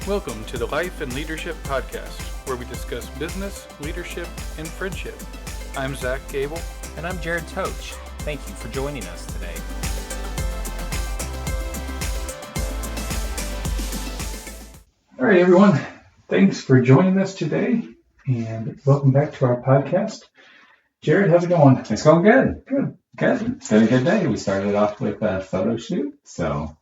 Welcome to the Life and Leadership Podcast, where we discuss business, leadership, and friendship. I'm Zach Goebel. And I'm Jared Totsch. Thank you for joining us today. All right, everyone. Thanks for joining us today, and welcome back to our podcast. Jared, how's it going? It's going good. Good. It's been a good day. We started off with a photo shoot. So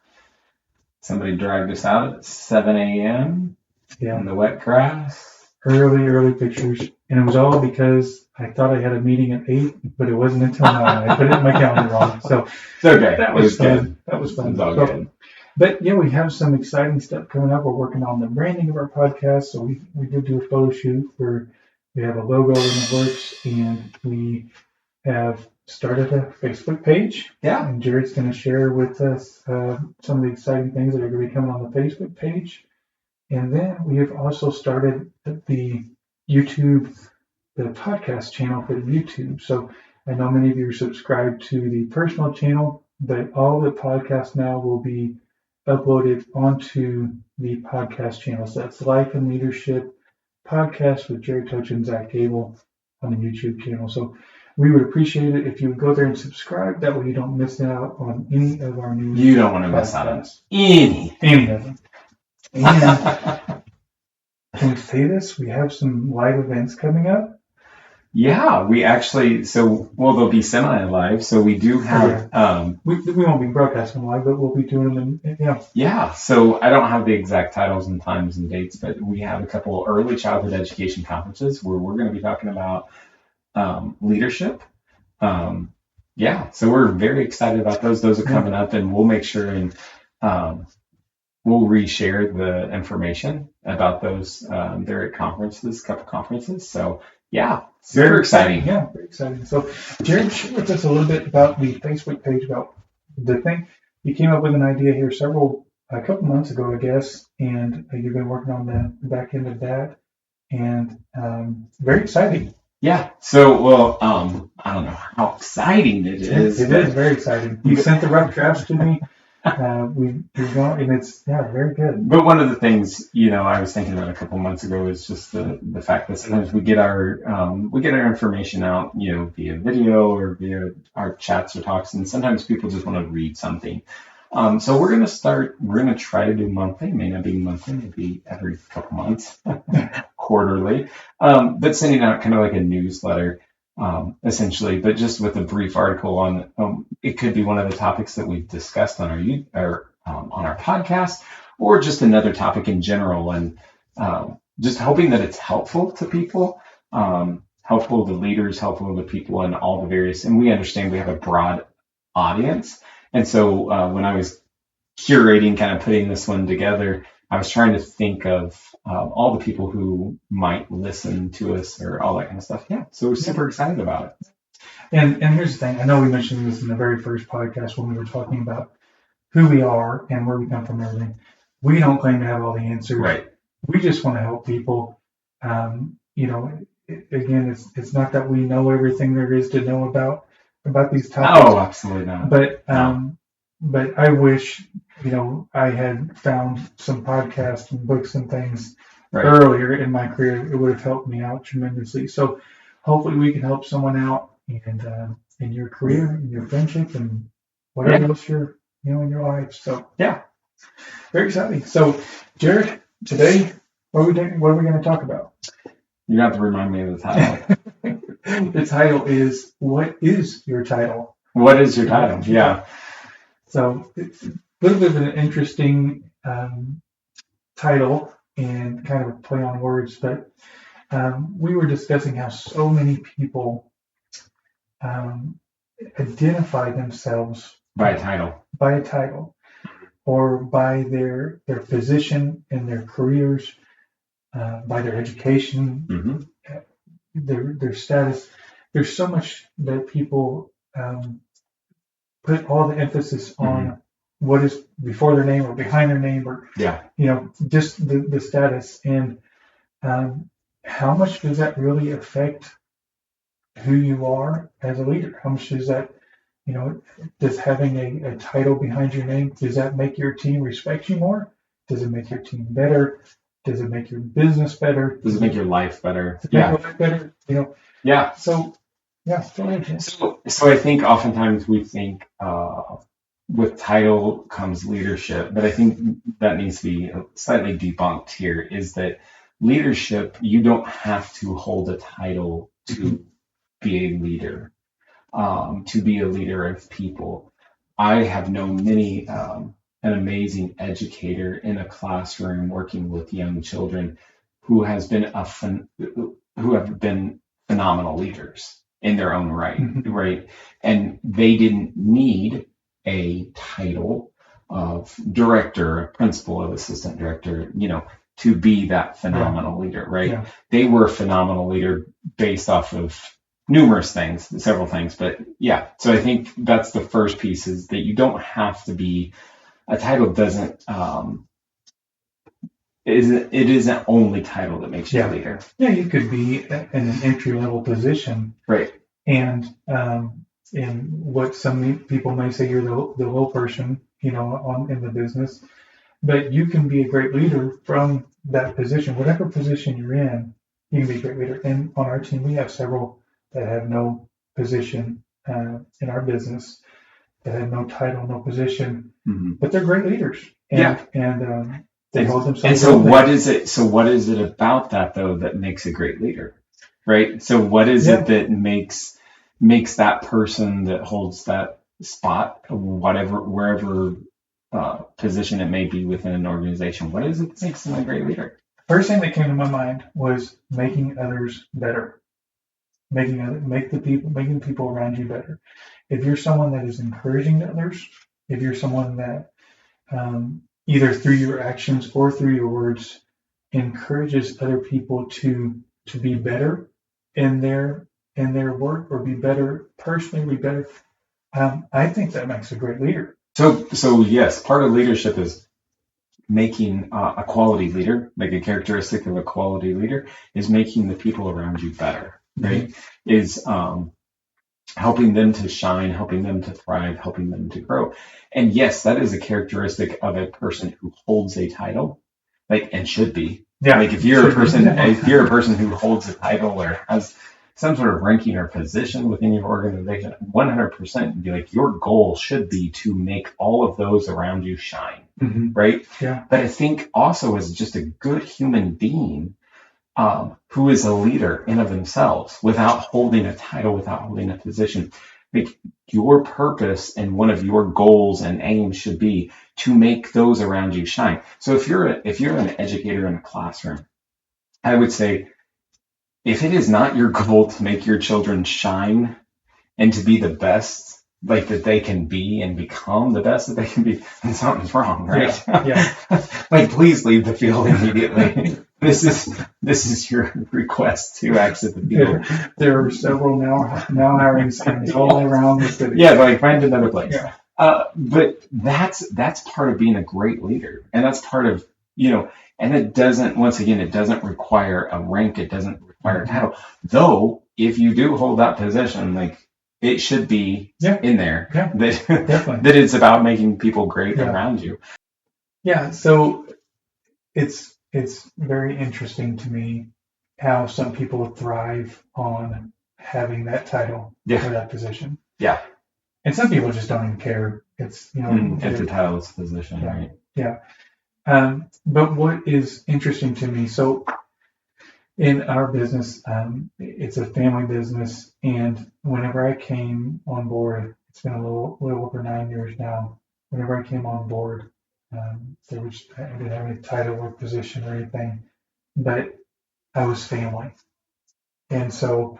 somebody dragged us out at 7 a.m. in the wet grass. Early pictures. And it was all because I thought I had a meeting at 8, but it wasn't until 9. I put it in my calendar wrong. So It's okay. that It was fun. good. That was fun. It's all So, good. but yeah, we have some exciting stuff coming up. We're working on the branding of our podcast. So we did do a photo shoot where we have a logo in the works, and we have started a Facebook page. Yeah. And Jared's going to share with us some of the exciting things that are going to be coming on the Facebook page. And then we have also started the podcast channel for the YouTube. So I know many of you are subscribed to the personal channel, but all the podcasts now will be uploaded onto the podcast channel. So that's Life and Leadership Podcast with Jared Totsch and Zach Goebel on the YouTube channel. So we would appreciate it if you would go there and subscribe. That way you don't miss out on any of our new You don't want to miss out on podcasts. any of them. And can we say this? We have some live events coming up. Yeah, we actually, there'll be semi-live. So we do have, We won't be broadcasting live, but we'll be doing them. so I don't have the exact titles and times and dates, but we have a couple early childhood education conferences where we're going to be talking about leadership. So we're very excited about those. Those are coming up, and we'll make sure and we'll reshare the information about those. They're at couple conferences. So yeah, super exciting. Yeah, very exciting. So Jared, share with us a little bit about the Facebook page, about the thing. You came up with an idea here a couple months ago, I guess, and you've been working on the back end of that, and very exciting. Yeah. So, I don't know how exciting it is. It is very exciting. You sent the rough drafts to me. We've gone, and it's very good. But one of the things, I was thinking about a couple months ago is just the fact that sometimes we get our information out, via video or via our chats or talks, and sometimes people just want to read something. So we're going to try to do monthly. It may not be monthly, maybe every couple months, quarterly, but sending out kind of like a newsletter, essentially, but just with a brief article on, it could be one of the topics that we've discussed on on our podcast, or just another topic in general, and just hoping that it's helpful to people, helpful to leaders, helpful to people, and all the various, and we understand we have a broad audience. And so when I was curating, kind of putting this one together, I was trying to think of all the people who might listen to us or all that kind of stuff. Yeah, so we're super excited about it. And here's the thing. I know we mentioned this in the very first podcast when we were talking about who we are and where we come from and everything. We don't claim to have all the answers. Right. We just want to help people. Again, it's not that we know everything there is to know about these topics. Oh, absolutely not. But I wish, I had found some podcasts and books and things earlier in my career. It would have helped me out tremendously. So hopefully we can help someone out and in your career, in your friendship, and whatever else you're, in your life. So yeah, very exciting. So Jared, today, what are we going to talk about? You have to remind me of the title. The title is, what is your title? What is your title? Yeah. So it's a little bit of an interesting title and kind of a play on words, but we were discussing how so many people identify themselves by a title, or by their position in their careers, by their education, their status. There's so much that people put all the emphasis on what is before their name or behind their name, or just the status. And how much does that really affect who you are as a leader? How much does that, does having a title behind your name, does that make your team respect you more? Does it make your team better? Does it make your business better? Does it make your life better? Does it make your life better? Yeah. So, yeah, go ahead. So I think oftentimes we think with title comes leadership, but I think that needs to be slightly debunked here, is that leadership, you don't have to hold a title to be a leader, to be a leader of people. I have known many, an amazing educator in a classroom working with young children who has been who have been phenomenal leaders in their own right, right? And they didn't need a title of director, principal, of assistant director, to be that phenomenal leader, right? Yeah. They were a phenomenal leader based off of numerous things, several things, but yeah. So I think that's the first piece, is that you don't have to be, a title doesn't, it isn't only title that makes you a leader. Yeah, you could be in an entry level position, right? And in what some people may say, you're the low person, in the business, but you can be a great leader from that position, whatever position you're in. You can be a great leader. And on our team, we have several that have no position in our business, that have no title, no position, but they're great leaders. And they hold themselves. And so what is it? So what is it about that though that makes a great leader, right? So what is it that makes that person that holds that spot, wherever position it may be within an organization? What is it that makes them a great leader? First thing that came to my mind was making others better, making people around you better. If you're someone that is encouraging others, if you're someone that either through your actions or through your words encourages other people to be better in their work, or be better personally, be better, I think that makes a great leader. So yes, part of leadership is making a quality leader, like a characteristic of a quality leader, is making the people around you better, right? Is helping them to shine, helping them to thrive, helping them to grow. And yes, that is a characteristic of a person who holds a title, and should be. Yeah. Like if you're a person who holds a title or has some sort of ranking or position within your organization, 100% be like, your goal should be to make all of those around you shine, right? Yeah. But I think also as just a good human being, who is a leader in of themselves, without holding a title, without holding a position, like your purpose and one of your goals and aims should be to make those around you shine. So if you're an educator in a classroom, I would say, if it is not your goal to make your children shine and to be the best, like that they can be and become the best that they can be, then something's wrong, right? Yeah. Like, please leave the field immediately. This is your request to exit the field. There are several now hiring signs all around the city. Yeah, like find another place. Yeah. But that's part of being a great leader, and that's part of, and it doesn't require a rank, it doesn't require a title. Though if you do hold that position, like, it should be in there. Yeah, definitely. That it's about making people great around you. Yeah, so it's very interesting to me how some people thrive on having that title or that position. Yeah. And some people just don't even care. It's if the title is position, right? Yeah. But what is interesting to me, so in our business, it's a family business, and whenever I came on board, it's been a little over 9 years now. Whenever I came on board, I didn't have any title or position or anything, but I was family, and so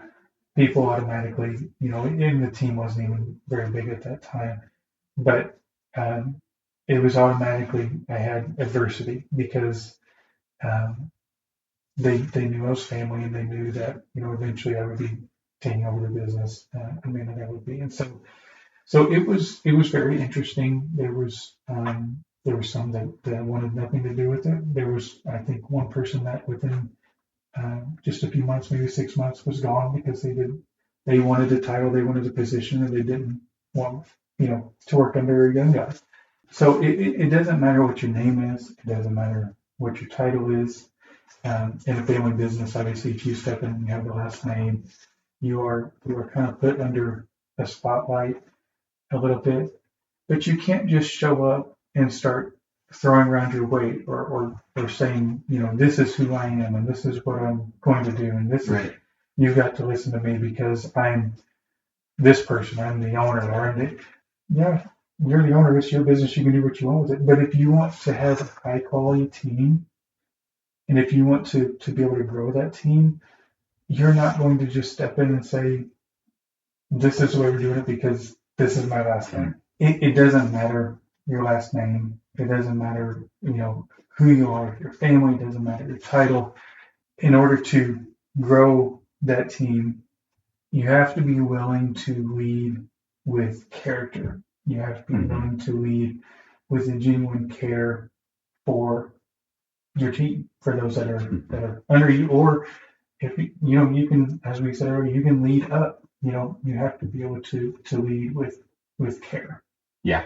people automatically, and the team wasn't even very big at that time, but it was automatically, I had adversity, because they knew I was family, and they knew that eventually I would be taking over the business. I would be, and so it was very interesting. There was some that wanted nothing to do with it. There was, I think, one person that within just a few months, maybe 6 months, was gone because they wanted a title, they wanted a position, and they didn't want to work under a young guy. So it doesn't matter what your name is. It doesn't matter what your title is. In a family business, obviously, if you step in and you have the last name, you are kind of put under a spotlight a little bit. But you can't just show up and start throwing around your weight or saying, this is who I am and this is what I'm going to do and this is you've got to listen to me because I'm this person, I'm the owner, or yeah, you're the owner, it's your business, you can do what you want with it. But if you want to have a high quality team and if you want to be able to grow that team, you're not going to just step in and say, this is the way we're doing it because this is my last name. It doesn't matter your last name. It doesn't matter, who you are, your family, it doesn't matter your title. In order to grow that team, you have to be willing to lead with character. You have to be willing to lead with a genuine care for your team, for those that are under you, or if you can, as we said earlier, you can lead up. You have to be able to lead with care. Yeah,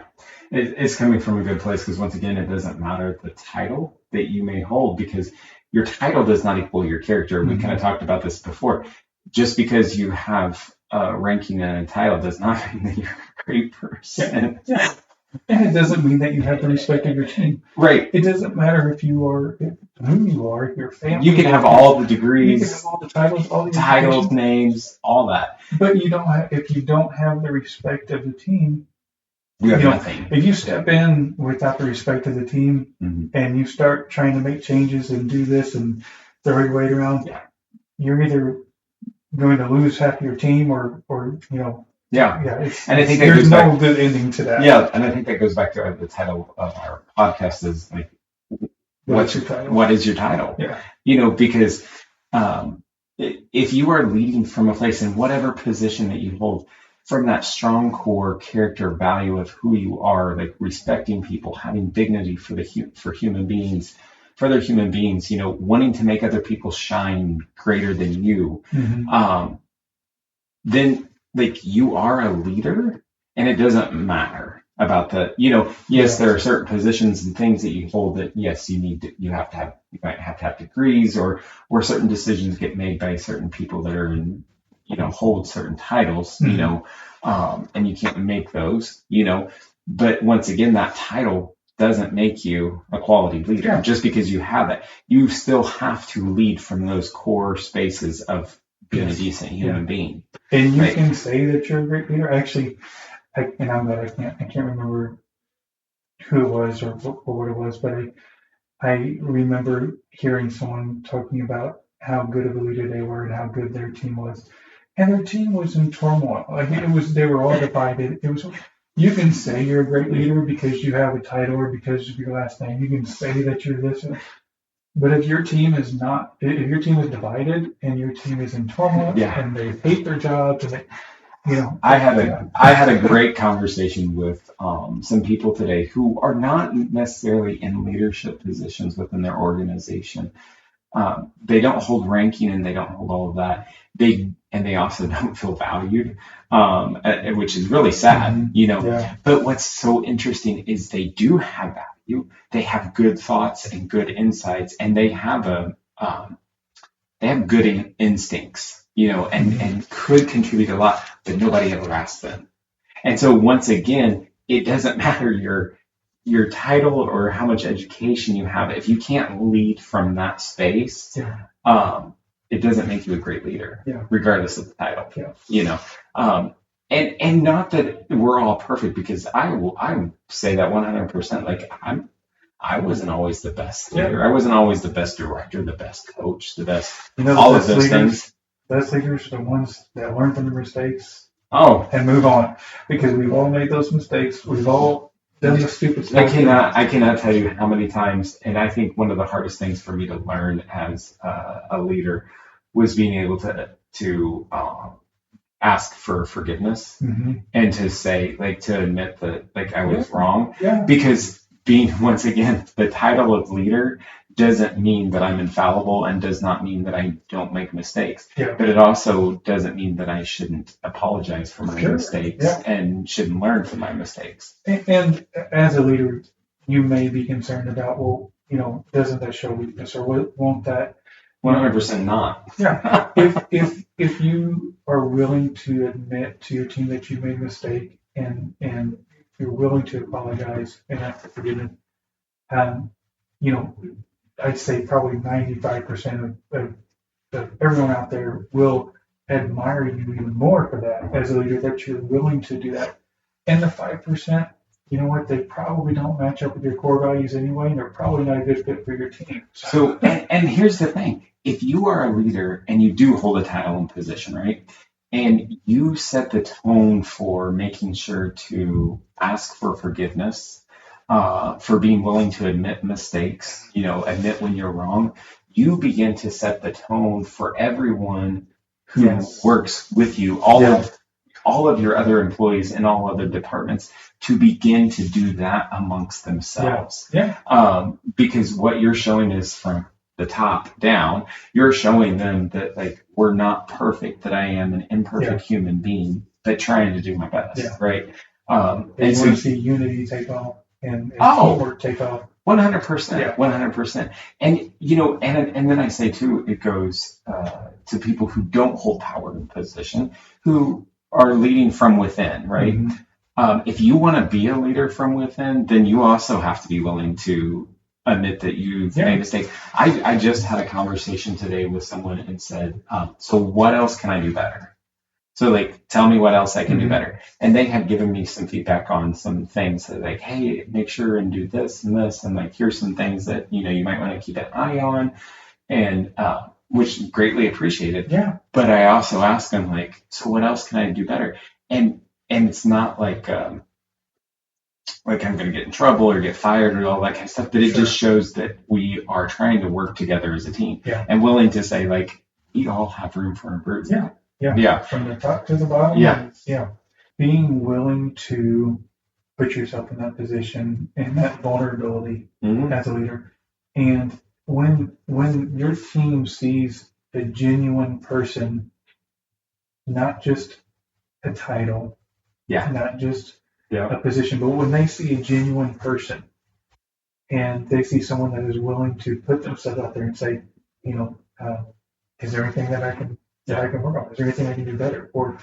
it's coming from a good place because once again, it doesn't matter the title that you may hold because your title does not equal your character. We kind of talked about this before. Just because you have a ranking and a title does not mean that you're a great person. Yeah. And it doesn't mean that you have the respect of your team. Right. It doesn't matter who you are, your family. You can have all the degrees, you can have all the titles, all the titles, names, all that. But if you don't have the respect of the team, you have nothing. If you step in without the respect of the team and you start trying to make changes and do this and throw your weight around, you're either going to lose half your team or. And I think there's no good ending to that. Yeah, and I think that goes back to the title of our podcast is like, what is your title? Yeah. Because if you are leading from a place in whatever position that you hold, from that strong core character value of who you are, like respecting people, having dignity for human beings, for other human beings, wanting to make other people shine greater than you, then like you are a leader, and it doesn't matter about yes, there are certain positions and things that you hold that yes, you might have to have degrees or certain decisions get made by certain people that are in, hold certain titles, and you can't make those, but once again, that title doesn't make you a quality leader. Just because you have it, you still have to lead from those core spaces of being a decent human being. And you can say that you're a great leader. Actually, and I'm glad I can't remember who it was or what it was, but I remember hearing someone talking about how good of a leader they were and how good their team was. And their team was in turmoil. Like they were all divided. You can say you're a great leader because you have a title or because of your last name. You can say that you're this. But if your team is divided and your team is in turmoil and they hate their jobs and I had a great conversation with some people today who are not necessarily in leadership positions within their organization. They don't hold ranking and they don't hold all of that. They also don't feel valued, which is really sad, But what's so interesting is they do have value. They have good thoughts and good insights, and they have good instincts, and could contribute a lot, but nobody ever asks them. And so once again, it doesn't matter your title or how much education you have. If you can't lead from that space, it doesn't make you a great leader, regardless of the title. And not that we're all perfect, because I would say that 100%. Like I wasn't always the best leader. I wasn't always the best director, the best coach, the best all of those things. Best leaders are the ones that learn from their mistakes. Oh, and move on, because we've all made those mistakes. We've all done the stupid stuff. I cannot tell you how many times, and I think one of the hardest things for me to learn as a leader was being able to ask for forgiveness and to say, to admit that I was wrong. Because being, once again, the title of leader doesn't mean that I'm infallible and does not mean that I don't make mistakes. Yeah. But it also doesn't mean that I shouldn't apologize for my Sure. mistakes Yeah. and shouldn't learn from my mistakes. And as a leader, you may be concerned about, well, doesn't that show weakness, or won't that? 100% not. Yeah. If you are willing to admit to your team that you made a mistake, and you're willing to apologize and ask for forgiveness, I'd say probably 95% of everyone out there will admire you even more for that as a leader, that you're willing to do that. And the 5%, you know what? They probably don't match up with your core values anyway, and they're probably not a good fit for your team. So, and here's the thing. If you are a leader and you do hold a title and position, right, and you set the tone for making sure to ask for forgiveness, for being willing to admit mistakes, admit when you're wrong, you begin to set the tone for everyone who Yes. works with you, all of your other employees in all other departments, to begin to do that amongst themselves. Yeah. Because what you're showing is from the top down, you're showing them that, like, we're not perfect, that I am an imperfect human being, but trying to do my best, right? And And you so, want to see unity take off and teamwork take off. 100%, 100%. And, and then I say too, it goes to people who don't hold power in position, who are leading from within, right? Mm-hmm. If you want to be a leader from within, then you also have to be willing to admit that you've made mistakes. I just had a conversation today with someone and said, so what else can I do better? So, like, tell me what else I can do better. And they had given me some feedback on some things that, like, hey, make sure and do this and this. And, like, here's some things that, you might want to keep an eye on, and which greatly appreciated. Yeah. But I also asked them, like, so what else can I do better? And it's not like I'm going to get in trouble or get fired or all that kind of stuff, but it just shows that we are trying to work together as a team and willing to say, like, we all have room for improvement. Yeah. From the top to the bottom. Yeah. Being willing to put yourself in that position and that vulnerability as a leader. And when your team sees a genuine person, not just a title, not just a position, but when they see a genuine person and they see someone that is willing to put themselves out there and say, is there anything that I can work on? Is there anything I can do better? Or,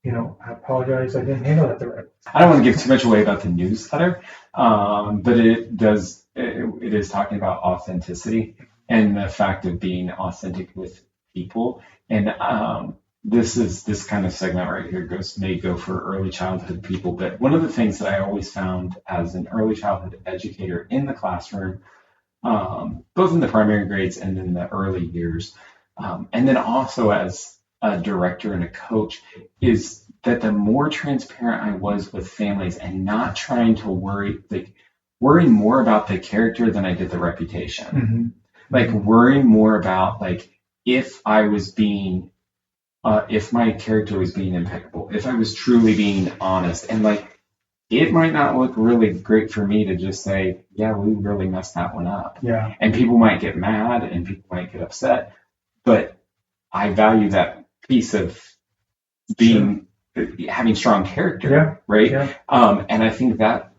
I apologize, I didn't handle that the right way. I don't want to give too much away about the newsletter, but it is talking about authenticity and the fact of being authentic with people. And this kind of segment right here may go for early childhood people. But one of the things that I always found as an early childhood educator in the classroom, both in the primary grades and in the early years, and then also as a director and a coach, is that the more transparent I was with families and not trying to worry more about the character than I did the reputation. Mm-hmm. Like, worrying more about, like, if I was being, if my character was being impeccable, if I was truly being honest, and, like, it might not look really great for me to just say, yeah, we really messed that one up. Yeah. And people might get mad and people might get upset, but I value that piece of being, having strong character, right? Yeah. And I think that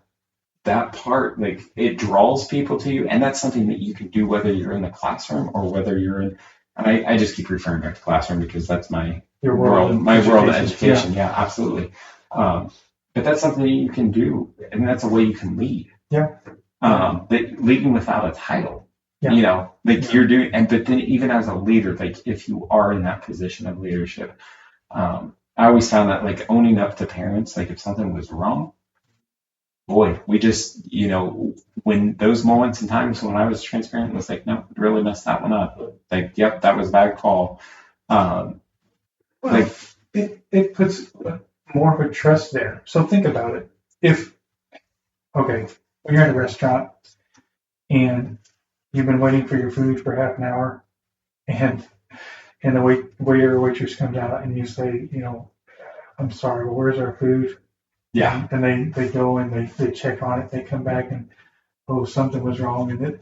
part, like, it draws people to you, and that's something that you can do whether you're in the classroom or whether you're in, and I just keep referring back to classroom because that's my world of education. Yeah, absolutely. But that's something that you can do, and that's a way you can lead. Yeah. That leading without a title. Yeah. You're doing, but then even as a leader, like, if you are in that position of leadership, I always found that, like, owning up to parents, like, if something was wrong, boy, we just, when those moments and times when I was transparent, it was like, no, really messed that one up. Like, yep, that was a bad call. It puts more of a trust there. So think about it. When you're at a restaurant and you've been waiting for your food for half an hour, and the waiter or waitress comes out and you say, I'm sorry, but where's our food? Yeah. And they go and they check on it. They come back and, something was wrong. And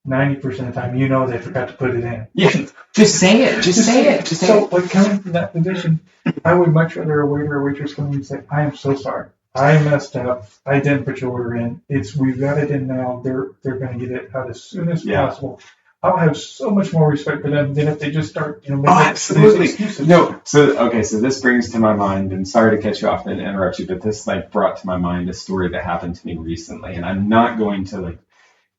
90% of the time, you know they forgot to put it in. Yeah, just say it. Just say it. Just say So, it. like, coming from that position, I would much rather a waiter or waitress come in and say, I am so sorry. I messed up. I didn't put your order in. We've got it in now. They're going to get it out as soon as possible. I'll have so much more respect for them than if they just start, making absolutely. excuses. No, so this brings to my mind, and sorry to cut you off and interrupt you, but this brought to my mind a story that happened to me recently, and I'm not going to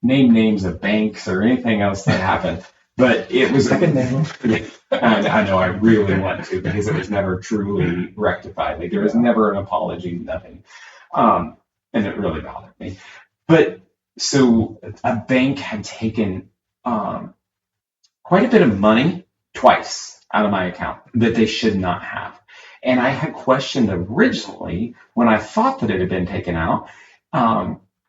name names of banks or anything else that happened, but it was. I can name them. I know I really want to because it was never truly rectified. There was never an apology, nothing, and it really bothered me. But so a bank had taken quite a bit of money twice out of my account that they should not have. And I had questioned originally when I thought that it had been taken out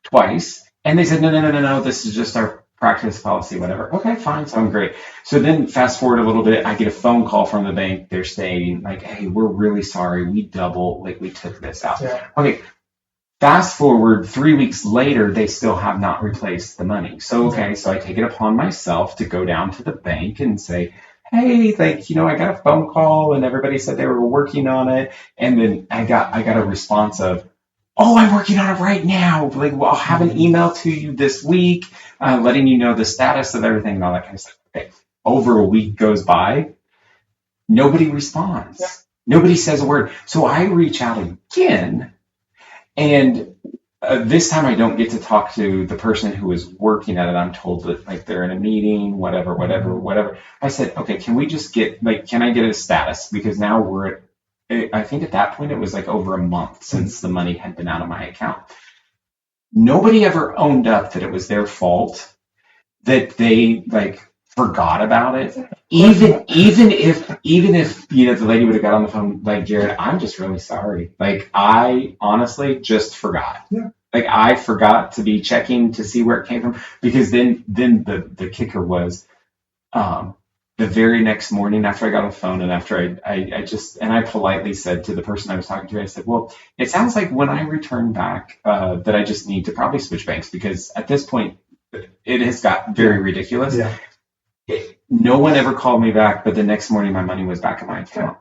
twice. And they said, no, this is just our practice policy, whatever. Okay, fine, sounds great. So then fast forward a little bit, I get a phone call from the bank. They're saying hey, we're really sorry. We took this out. Yeah. Okay. Fast forward 3 weeks later, they still have not replaced the money. So, so I take it upon myself to go down to the bank and say, hey, I got a phone call and everybody said they were working on it. And then I got a response of, oh, I'm working on it right now. I'll have an email to you this week, letting you know the status of everything and all that kind of stuff. Okay. Over a week goes by. Nobody responds. Yeah. Nobody says a word. So I reach out again. And this time I don't get to talk to the person who is working at it. I'm told that they're in a meeting, whatever. I said, okay, can we just get can I get a status? Because now we're I think at that point it was over a month since the money had been out of my account. Nobody ever owned up that it was their fault, that they forgot about it. Even if the lady would have got on the phone Jared, I'm just really sorry. I honestly just forgot. Yeah. I forgot to be checking to see where it came from, because then the kicker was the very next morning after I got on the phone and after I politely said to the person I was talking to, I said, well, it sounds like when I return back that I just need to probably switch banks, because at this point it has got very ridiculous. Yeah. No one ever called me back, but the next morning my money was back in my account.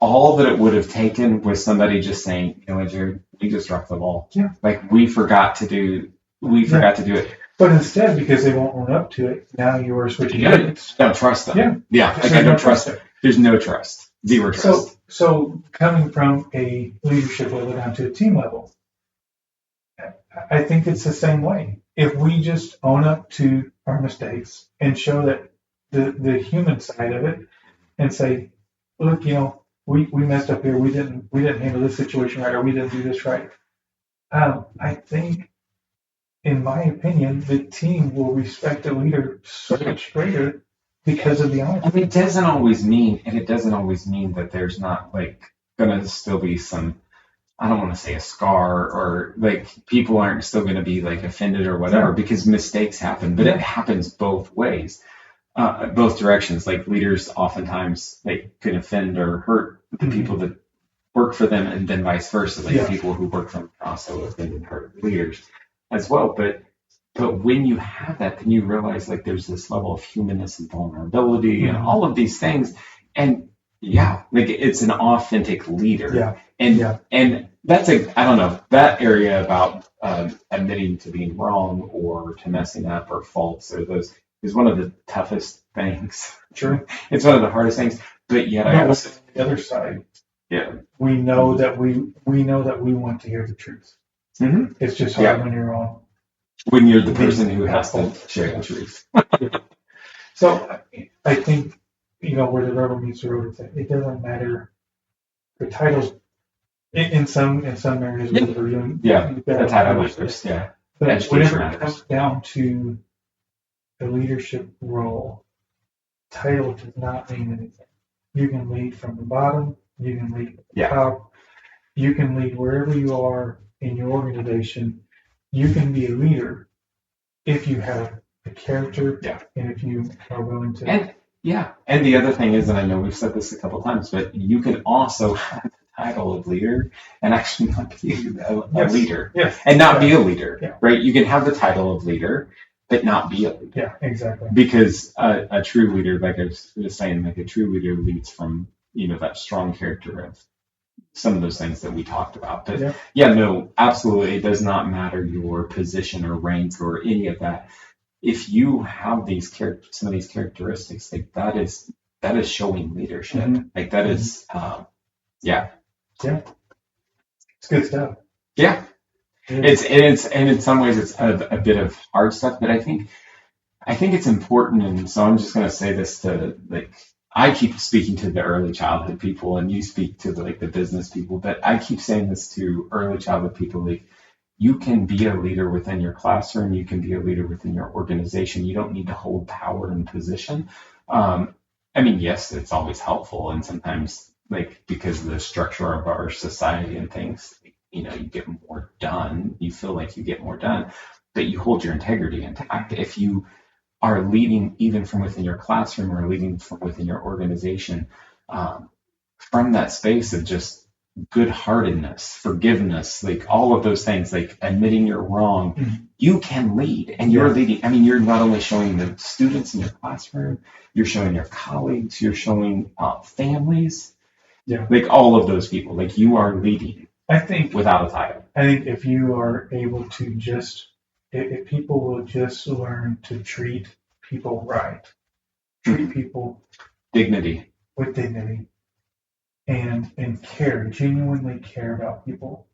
All that it would have taken was somebody just saying, Jared, we just dropped the ball. Yeah. We forgot to do it. But instead, because they won't own up to it, now you are switching banks. Don't trust them. Yeah. I don't trust them. There's no trust. Zero trust. So coming from a leadership level down to a team level, I think it's the same way. If we just own up to our mistakes and show that the human side of it and say, look, we messed up here. We didn't handle this situation right, or we didn't do this right. I think, in my opinion, the team will respect the leader so much greater because of the honesty. And it doesn't always mean that there's not going to still be some, I don't want to say a scar, or people aren't still going to be offended or whatever, because mistakes happen, but it happens both ways, both directions. Leaders oftentimes can offend or hurt the people that work for them, and then vice versa. People who work for them also offend and hurt leaders as well. But when you have that, then you realize there's this level of humanness and vulnerability and all of these things, and it's an authentic leader. Yeah. And that's I don't know, that area about admitting to being wrong or to messing up or faults or those is one of the toughest things. Sure. It's one of the hardest things. But yet on the other side, we know that we want to hear the truth. Mm-hmm. It's just hard when you're wrong. When you're the person who has to share the truth. So I think, where the rubber meets the road, it doesn't matter the titles in some areas. The title matters. Yeah. But whenever it comes down to the leadership role, title does not mean anything. You can lead from the bottom. You can lead at the top. You can lead wherever you are in your organization. You can be a leader if you have the character, and if you are willing to. And the other thing is, and I know we've said this a couple of times, but you can also have the title of leader and actually not be a leader, and not be a leader, right? You can have the title of leader, but not be a leader. Yeah, exactly. Because a true leader, like I was saying, like a true leader leads from, that strong character of some of those things that we talked about. But no, absolutely, it does not matter your position or rank or any of that. If you have some of these characteristics, like that is showing leadership. Like that is, Yeah. It's good stuff. Yeah. It's in some ways it's a bit of hard stuff, but I think it's important. And so I'm just going to say this to, like, I keep speaking to the early childhood people, and you speak to the business people, but I keep saying this to early childhood people, like, you can be a leader within your classroom, you can be a leader within your organization. You don't need to hold power and position. I mean, yes, it's always helpful, and sometimes, like, because of the structure of our society and things, you get more done. You feel like you get more done, but you hold your integrity intact. If you are leading even from within your classroom or leading from within your organization, from that space of just good-heartedness, forgiveness, like all of those things, like admitting you're wrong, you can lead. And you're leading. I mean, you're not only showing the students in your classroom, you're showing your colleagues, you're showing families, like all of those people, like you are leading. I think without a title. I think if you are able to if people will just learn to treat people right, treat people dignity with dignity, and genuinely care about people,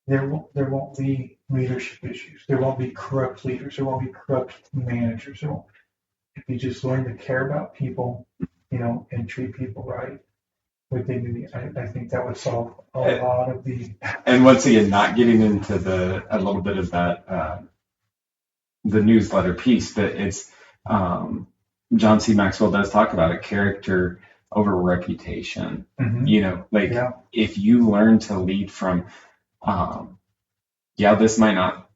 there won't be leadership issues. There won't be corrupt leaders. There won't be corrupt managers. If you just learn to care about people, and treat people right with dignity, I think that would solve a lot of the. And once again, not getting into a little bit of that the newsletter piece, but it's John C. Maxwell does talk about it, character over reputation. If you learn to lead from, this might not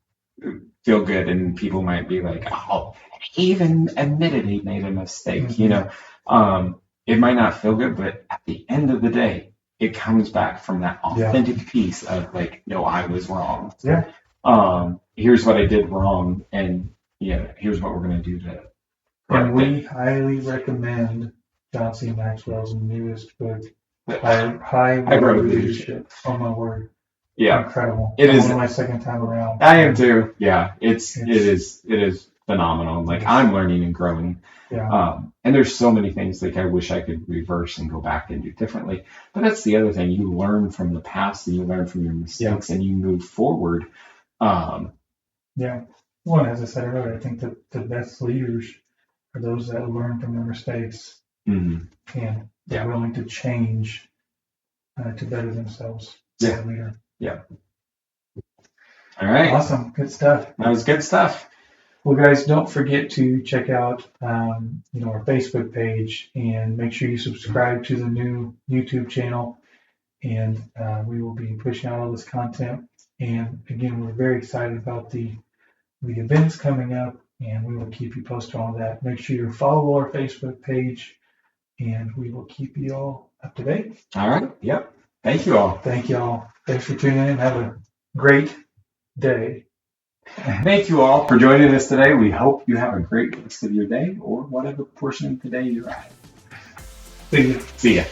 feel good, and people might be like, oh, he even admitted he made a mistake. It might not feel good, but at the end of the day, it comes back from that authentic piece of, like, no, I was wrong. Here's what I did wrong, and here's what we're going to do to. And we highly recommend John C. Maxwell's newest book, High Road Leadership. Oh my word! Incredible. It is my second time around. I am too. Yeah, it is phenomenal. Like, I'm learning and growing. And there's so many things, like, I wish I could reverse and go back and do differently. But that's the other thing. You learn from the past, and you learn from your mistakes, and you move forward. Well, as I said earlier, I think that the best leaders are those that learn from their mistakes and they're willing to change to better themselves. All right. Awesome. Good stuff. That was good stuff. Well, guys, don't forget to check out our Facebook page, and make sure you subscribe to the new YouTube channel. And we will be pushing out all this content. And again, we're very excited about the events coming up, and we will keep you posted on that. Make sure you follow our Facebook page, and we will keep you all up to date. All right. Yep. Thank you all. Thanks for tuning in. Have a great day. Thank you all for joining us today. We hope you have a great rest of your day, or whatever portion of the day you're at. See you. See ya.